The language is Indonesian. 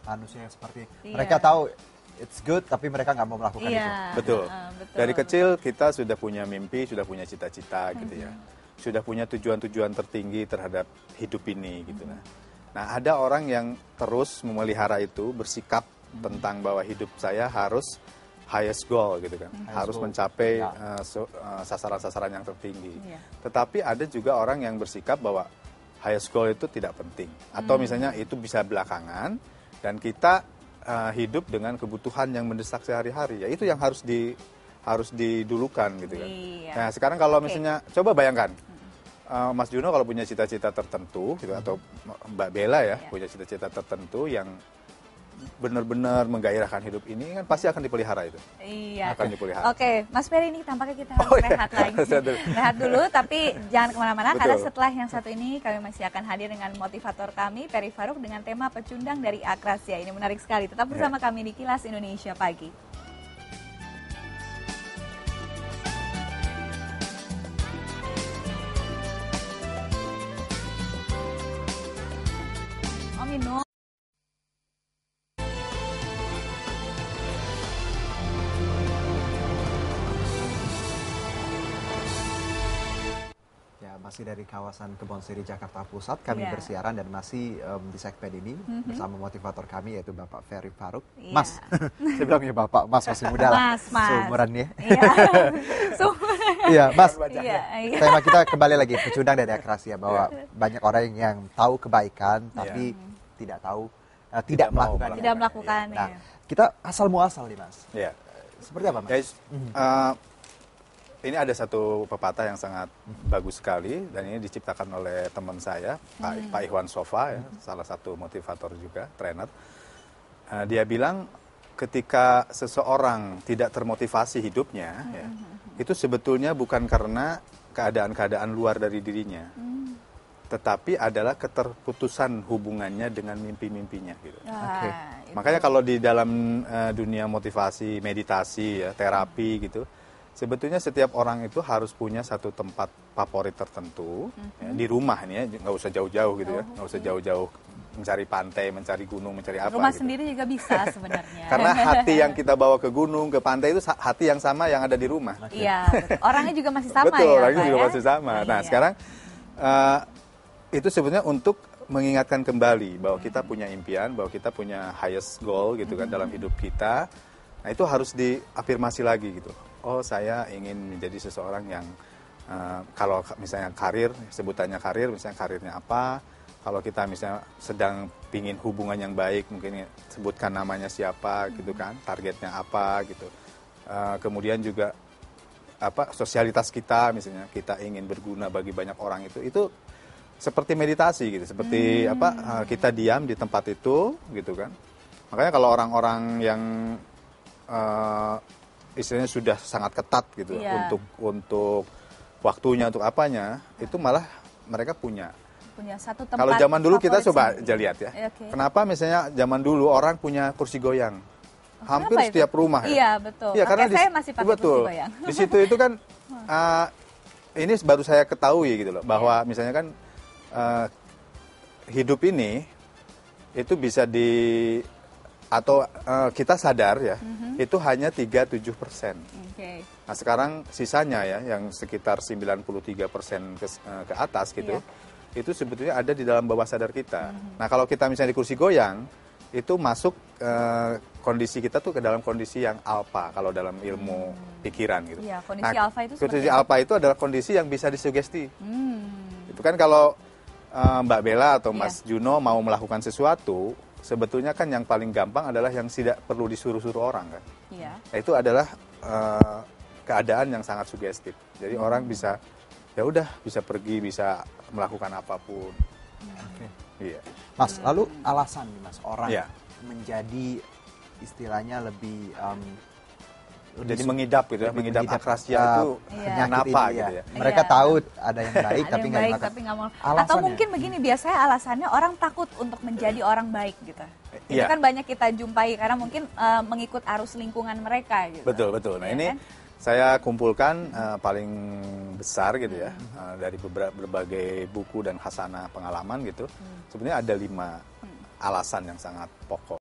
manusia yang seperti mereka tahu it's good tapi mereka nggak mau melakukan itu. Betul. Dari kecil kita sudah punya mimpi, sudah punya cita-cita gitu ya. Sudah punya tujuan-tujuan tertinggi terhadap hidup ini gitu nah. Ada orang yang terus memelihara itu, bersikap tentang bahwa hidup saya harus highest goal gitu kan. Harus mencapai sasaran-sasaran yang tertinggi. Tetapi ada juga orang yang bersikap bahwa highest goal itu tidak penting atau misalnya itu bisa belakangan dan kita hidup dengan kebutuhan yang mendesak sehari-hari. Ya itu yang harus didulukan gitu kan. Nah, sekarang kalau misalnya coba bayangkan Mas Juno kalau punya cita-cita tertentu gitu atau Mbak Bella ya punya cita-cita tertentu yang benar-benar menggairahkan hidup ini kan pasti akan dipelihara itu. Iya. Akan dipelihara. Oke, Mas Ferry ini tampaknya kita harus rehat lagi. Rehat dulu, tapi jangan kemana-mana karena setelah yang satu ini kami masih akan hadir dengan motivator kami, Ferry Faruk dengan tema pecundang dari Akrasia. Ini menarik sekali. Tetap bersama kami di Kilas Indonesia Pagi. Om Inu. Masih dari kawasan Kebonseri Jakarta Pusat, kami bersiaran dan masih di segmen ini bersama motivator kami yaitu Bapak Ferry Faruk. Mas, saya bilang ya Bapak, Mas masih muda lah, seumuran ya. Iya, Mas, tema kita kembali lagi, pecundang dari Akrasia, bahwa banyak orang yang tahu kebaikan tapi tidak tahu, tidak melakukan. Nah, kita asal muasal nih Mas. Seperti apa Mas? Guys, ini ada satu pepatah yang sangat bagus sekali dan ini diciptakan oleh teman saya, Pak Ikhwan Sofa, ya, salah satu motivator juga, trainer. Dia bilang ketika seseorang tidak termotivasi hidupnya, itu sebetulnya bukan karena keadaan-keadaan luar dari dirinya, tetapi adalah keterputusan hubungannya dengan mimpi-mimpinya. Gitu. Makanya kalau di dalam dunia motivasi, meditasi, ya, terapi gitu, sebetulnya setiap orang itu harus punya satu tempat favorit tertentu ya, di rumah nih ya, nggak usah jauh-jauh gitu ya, nggak usah jauh-jauh mencari pantai, mencari gunung, mencari apa. Rumah gitu. sendiri juga bisa sebenarnya. Karena hati yang kita bawa ke gunung, ke pantai itu hati yang sama yang ada di rumah. Iya, orangnya juga masih sama betul, ya. Orangnya juga masih sama. Nah sekarang itu sebenarnya untuk mengingatkan kembali bahwa kita punya impian, bahwa kita punya highest goal gitu kan dalam hidup kita. Nah itu harus diafirmasi lagi gitu. Oh saya ingin menjadi seseorang yang kalau misalnya karir, sebutannya karir, misalnya karirnya apa. Kalau kita misalnya sedang pingin hubungan yang baik, mungkin sebutkan namanya siapa gitu kan, targetnya apa gitu. Kemudian juga apa sosialitas kita, misalnya kita ingin berguna bagi banyak orang itu seperti meditasi gitu, seperti apa kita diam di tempat itu gitu kan. Makanya kalau orang-orang yang istilahnya sudah sangat ketat gitu untuk waktunya, untuk apanya, itu malah mereka punya satu tempat. Kalau zaman dulu kita coba aja lihat ya. Kenapa misalnya zaman dulu orang punya kursi goyang? Hampir setiap rumah ya. Iya, betul. Iya, karena saya masih pakai kursi goyang. Di situ itu kan ini baru saya ketahui gitu loh, bahwa misalnya kan hidup ini itu bisa atau kita sadar ya, itu hanya 37%. Nah sekarang sisanya ya, yang sekitar 93% ke atas gitu, itu sebetulnya ada di dalam bawah sadar kita. Nah kalau kita misalnya di kursi goyang, itu masuk kondisi kita tuh ke dalam kondisi yang alfa kalau dalam ilmu pikiran gitu. Iya, kondisi alfa itu kondisi alfa itu adalah kondisi yang bisa disugesti. Itu kan kalau Mbak Bella atau Mas Juno mau melakukan sesuatu, sebetulnya kan yang paling gampang adalah yang tidak perlu disuruh-suruh orang kan. Itu adalah keadaan yang sangat sugestif. Jadi orang bisa ya udah bisa pergi, bisa melakukan apapun. Iya. Mas, lalu alasan nih Mas orang menjadi istilahnya lebih jadi mengidap gitu ya, mengidap akrasia itu kenapa gitu ya. Mereka tahu ada yang baik tapi nggak mau. Atau mungkin begini, biasanya alasannya orang takut untuk menjadi orang baik gitu. Itu kan banyak kita jumpai karena mungkin mengikut arus lingkungan mereka gitu. Betul. Nah ini saya kumpulkan paling besar gitu ya, dari berbagai buku dan khasanah pengalaman gitu. Sebenarnya ada alasan yang sangat pokok.